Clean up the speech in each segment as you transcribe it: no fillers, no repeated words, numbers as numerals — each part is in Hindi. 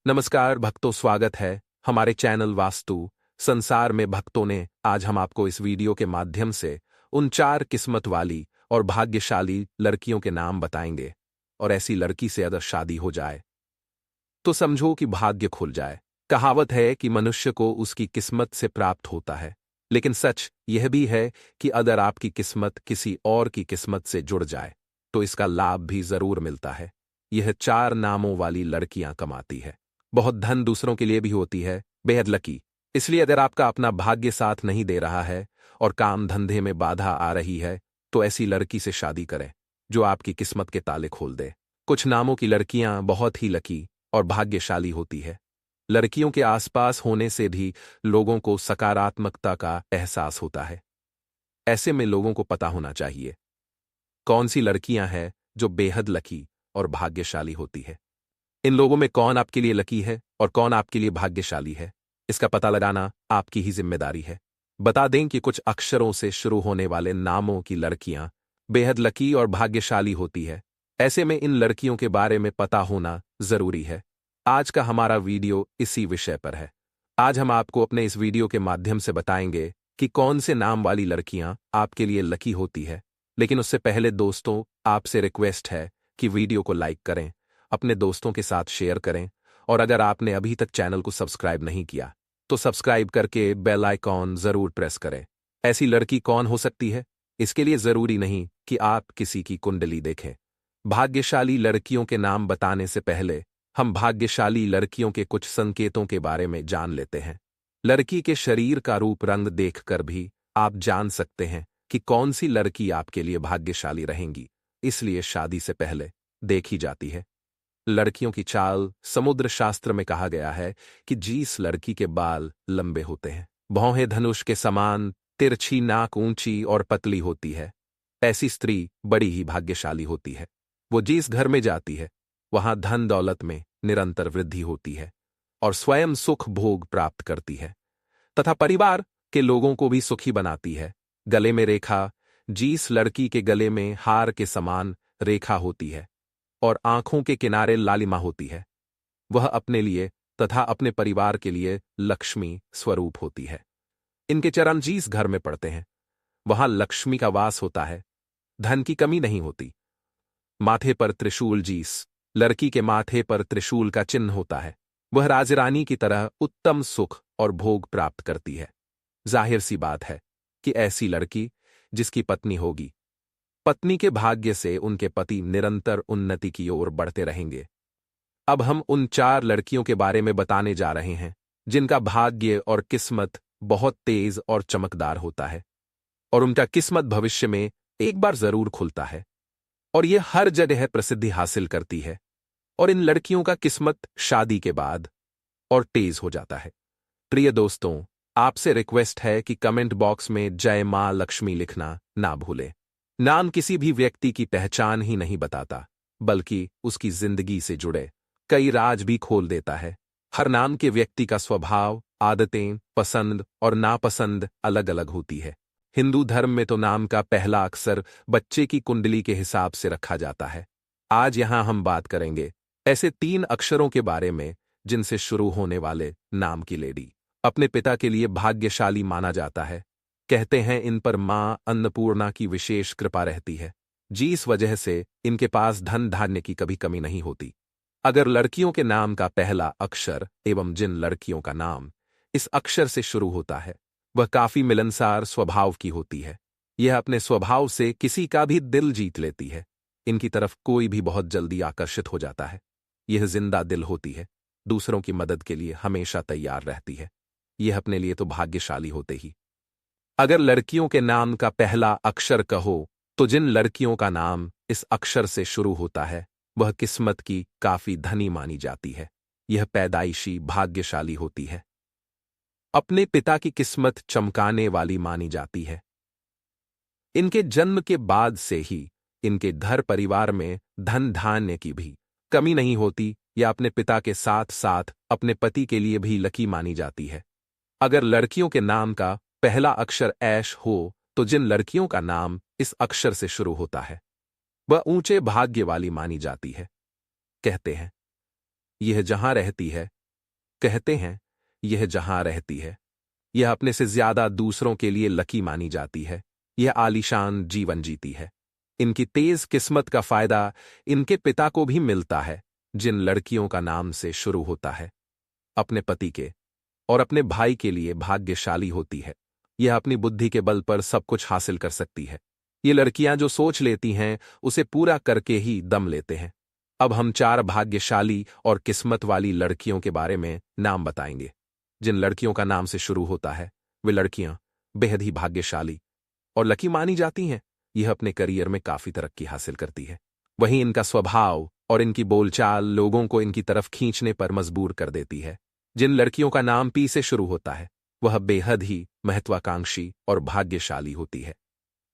नमस्कार भक्तों, स्वागत है हमारे चैनल वास्तु संसार में। भक्तों ने आज हम आपको इस वीडियो के माध्यम से उन 4 किस्मत वाली और भाग्यशाली लड़कियों के नाम बताएंगे। और ऐसी लड़की से अगर शादी हो जाए तो समझो कि भाग्य खुल जाए। कहावत है कि मनुष्य को उसकी किस्मत से प्राप्त होता है, लेकिन सच यह भी है कि अगर आपकी किस्मत किसी और की किस्मत से जुड़ जाए तो इसका लाभ भी जरूर मिलता है। यह 4 नामों वाली लड़कियां कमाती है, बहुत धन दूसरों के लिए भी होती है, बेहद लकी। इसलिए अगर आपका अपना भाग्य साथ नहीं दे रहा है और काम धंधे में बाधा आ रही है तो ऐसी लड़की से शादी करें जो आपकी किस्मत के ताले खोल दे। कुछ नामों की लड़कियां बहुत ही लकी और भाग्यशाली होती है। लड़कियों के आसपास होने से भी लोगों को सकारात्मकता का एहसास होता है। ऐसे में लोगों को पता होना चाहिए कौन सी लड़कियां हैं जो बेहद लकी और भाग्यशाली होती है। इन लोगों में कौन आपके लिए लकी है और कौन आपके लिए भाग्यशाली है, इसका पता लगाना आपकी ही जिम्मेदारी है। बता दें कि कुछ अक्षरों से शुरू होने वाले नामों की लड़कियां बेहद लकी और भाग्यशाली होती है। ऐसे में इन लड़कियों के बारे में पता होना जरूरी है। आज का हमारा वीडियो इसी विषय पर है। आज हम आपको अपने इस वीडियो के माध्यम से बताएंगे कि कौन से नाम वाली लड़कियां आपके लिए लकी होती है। लेकिन उससे पहले दोस्तों, आपसे रिक्वेस्ट है कि वीडियो को लाइक करें, अपने दोस्तों के साथ शेयर करें, और अगर आपने अभी तक चैनल को सब्सक्राइब नहीं किया तो सब्सक्राइब करके बेल आइकॉन जरूर प्रेस करें। ऐसी लड़की कौन हो सकती है, इसके लिए जरूरी नहीं कि आप किसी की कुंडली देखें। भाग्यशाली लड़कियों के नाम बताने से पहले हम भाग्यशाली लड़कियों के कुछ संकेतों के बारे में जान लेते हैं। लड़की के शरीर का रूप रंग देखकर भी आप जान सकते हैं कि कौन सी लड़की आपके लिए भाग्यशाली रहेंगी, इसलिए शादी से पहले देखी जाती है। लड़कियों की चाल, समुद्र शास्त्र में कहा गया है कि जिस लड़की के बाल लंबे होते हैं, भौहें धनुष के समान, तिरछी नाक ऊंची और पतली होती है, ऐसी स्त्री बड़ी ही भाग्यशाली होती है। वो जिस घर में जाती है वहां धन दौलत में निरंतर वृद्धि होती है और स्वयं सुख भोग प्राप्त करती है तथा परिवार के लोगों को भी सुखी बनाती है। गले में रेखा, जिस लड़की के गले में हार के समान रेखा होती है और आंखों के किनारे लालिमा होती है, वह अपने लिए तथा अपने परिवार के लिए लक्ष्मी स्वरूप होती है। इनके चरण जिस घर में पड़ते हैं वहां लक्ष्मी का वास होता है, धन की कमी नहीं होती। माथे पर त्रिशूल, जिस लड़की के माथे पर त्रिशूल का चिन्ह होता है वह राजरानी की तरह उत्तम सुख और भोग प्राप्त करती है। जाहिर सी बात है कि ऐसी लड़की जिसकी पत्नी होगी, पत्नी के भाग्य से उनके पति निरंतर उन्नति की ओर बढ़ते रहेंगे। अब हम उन 4 लड़कियों के बारे में बताने जा रहे हैं जिनका भाग्य और किस्मत बहुत तेज और चमकदार होता है और उनका किस्मत भविष्य में एक बार जरूर खुलता है और यह हर जगह प्रसिद्धि हासिल करती है। और इन लड़कियों का किस्मत शादी के बाद और तेज हो जाता है। प्रिय दोस्तों, आपसे रिक्वेस्ट है कि कमेंट बॉक्स में जय मां लक्ष्मी लिखना ना भूलें। नाम किसी भी व्यक्ति की पहचान ही नहीं बताता, बल्कि उसकी जिंदगी से जुड़े कई राज भी खोल देता है। हर नाम के व्यक्ति का स्वभाव, आदतें, पसंद और नापसंद अलग अलग होती है। हिंदू धर्म में तो नाम का पहला अक्षर बच्चे की कुंडली के हिसाब से रखा जाता है। आज यहां हम बात करेंगे ऐसे 3 अक्षरों के बारे में जिनसे शुरू होने वाले नाम की लेडी अपने पिता के लिए भाग्यशाली माना जाता है। कहते हैं इन पर मां अन्नपूर्णा की विशेष कृपा रहती है, जिस वजह से इनके पास धन धान्य की कभी कमी नहीं होती। अगर लड़कियों के नाम का पहला अक्षर एवं जिन लड़कियों का नाम इस अक्षर से शुरू होता है वह काफी मिलनसार स्वभाव की होती है। यह अपने स्वभाव से किसी का भी दिल जीत लेती है। इनकी तरफ कोई भी बहुत जल्दी आकर्षित हो जाता है। यह जिंदा दिल होती है, दूसरों की मदद के लिए हमेशा तैयार रहती है। यह अपने लिए तो भाग्यशाली होते ही। अगर लड़कियों के नाम का पहला अक्षर कहो तो जिन लड़कियों का नाम इस अक्षर से शुरू होता है वह किस्मत की काफी धनी मानी जाती है। यह पैदाइशी भाग्यशाली होती है, अपने पिता की किस्मत चमकाने वाली मानी जाती है। इनके जन्म के बाद से ही इनके घर परिवार में धन धान्य की भी कमी नहीं होती। या अपने पिता के साथ साथ अपने पति के लिए भी लकी मानी जाती है। अगर लड़कियों के नाम का पहला अक्षर ऐश हो तो जिन लड़कियों का नाम इस अक्षर से शुरू होता है वह ऊंचे भाग्य वाली मानी जाती है। कहते हैं यह जहां रहती है, कहते हैं यह जहां रहती है। यह अपने से ज्यादा दूसरों के लिए लकी मानी जाती है। यह आलीशान जीवन जीती है। इनकी तेज किस्मत का फायदा इनके पिता को भी मिलता है, जिन लड़कियों का नाम से शुरू होता है। अपने पति के और अपने भाई के लिए भाग्यशाली होती है। यह अपनी बुद्धि के बल पर सब कुछ हासिल कर सकती है। ये लड़कियां जो सोच लेती हैं उसे पूरा करके ही दम लेते हैं। अब हम 4 भाग्यशाली और किस्मत वाली लड़कियों के बारे में नाम बताएंगे। जिन लड़कियों का नाम से शुरू होता है वे लड़कियां बेहद ही भाग्यशाली और लकी मानी जाती हैं। यह अपने करियर में काफी तरक्की हासिल करती है। वहीं इनका स्वभाव और इनकी बोलचाल लोगों को इनकी तरफ खींचने पर मजबूर कर देती है। जिन लड़कियों का नाम पी से शुरू होता है वह बेहद ही महत्वाकांक्षी और भाग्यशाली होती है।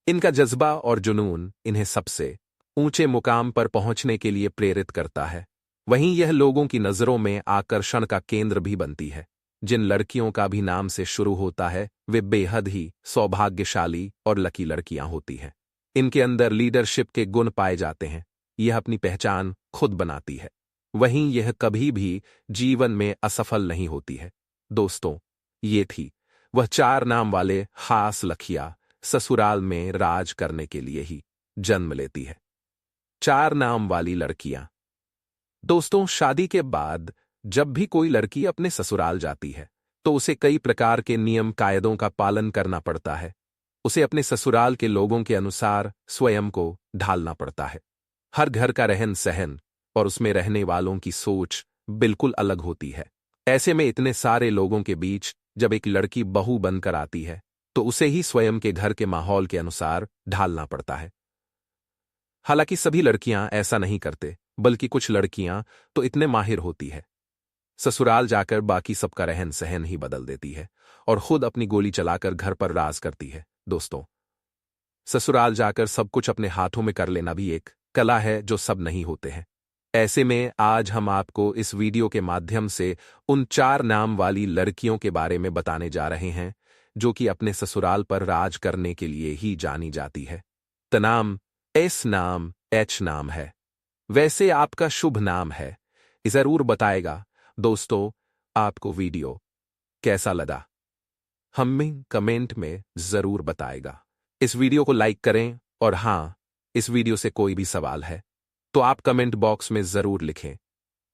इनका जज्बा और जुनून इन्हें सबसे ऊंचे मुकाम पर पहुंचने के लिए प्रेरित करता है। वहीं यह लोगों की नजरों में आकर्षण का केंद्र भी बनती है। जिन लड़कियों का भी नाम से शुरू होता है वे बेहद ही सौभाग्यशाली और लकी लड़कियां होती हैं। इनके अंदर लीडरशिप के गुण पाए जाते हैं। यह अपनी पहचान खुद बनाती है। वहीं यह कभी भी जीवन में असफल नहीं होती है। दोस्तों, ये थी वह 4 नाम वाले खास लड़कियां ससुराल में राज करने के लिए ही जन्म लेती है। 4 नाम वाली लड़कियां। दोस्तों, शादी के बाद जब भी कोई लड़की अपने ससुराल जाती है तो उसे कई प्रकार के नियम कायदों का पालन करना पड़ता है। उसे अपने ससुराल के लोगों के अनुसार स्वयं को ढालना पड़ता है। हर घर का रहन सहन और उसमें रहने वालों की सोच बिल्कुल अलग होती है। ऐसे में इतने सारे लोगों के बीच जब एक लड़की बहू बनकर आती है तो उसे ही स्वयं के घर के माहौल के अनुसार ढालना पड़ता है। हालांकि सभी लड़कियां ऐसा नहीं करते, बल्कि कुछ लड़कियां तो इतने माहिर होती है, ससुराल जाकर बाकी सबका रहन सहन ही बदल देती है और खुद अपनी गोली चलाकर घर पर राज करती है। दोस्तों, ससुराल जाकर सब कुछ अपने हाथों में कर लेना भी एक कला है जो सब नहीं होते हैं। ऐसे में आज हम आपको इस वीडियो के माध्यम से उन 4 नाम वाली लड़कियों के बारे में बताने जा रहे हैं जो कि अपने ससुराल पर राज करने के लिए ही जानी जाती है। तनाम एस नाम एच नाम है। वैसे आपका शुभ नाम है, जरूर बताएगा। दोस्तों, आपको वीडियो कैसा लगा हमें कमेंट में जरूर बताएगा। इस वीडियो को लाइक करें और हां, इस वीडियो से कोई भी सवाल है तो आप कमेंट बॉक्स में जरूर लिखें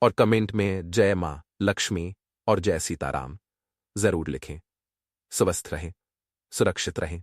और कमेंट में जय मां लक्ष्मी और जय सीताराम जरूर लिखें। स्वस्थ रहें, सुरक्षित रहें।